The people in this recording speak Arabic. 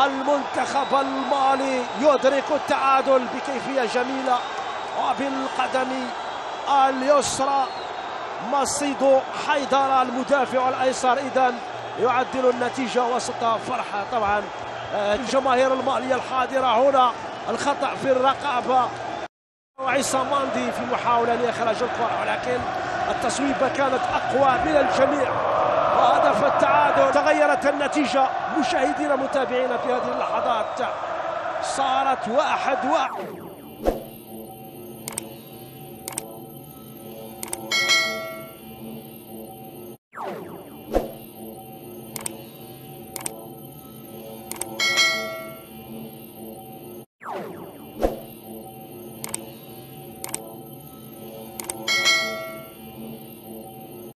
المنتخب المالي يدرك التعادل بكيفية جميلة وبالقدم اليسرى. مصيدو حيدر المدافع الأيسر إذن يعدل النتيجة وسط فرحة طبعا الجماهير المالية الحاضرة هنا. الخطأ في الرقابة وعصام ماندي في محاولة لإخراج الكرة، ولكن التصويبة كانت أقوى من الجميع وهدف التعادل. تغيرت النتيجة مشاهدينا متابعينا في هذه اللحظات، صارت 1-1.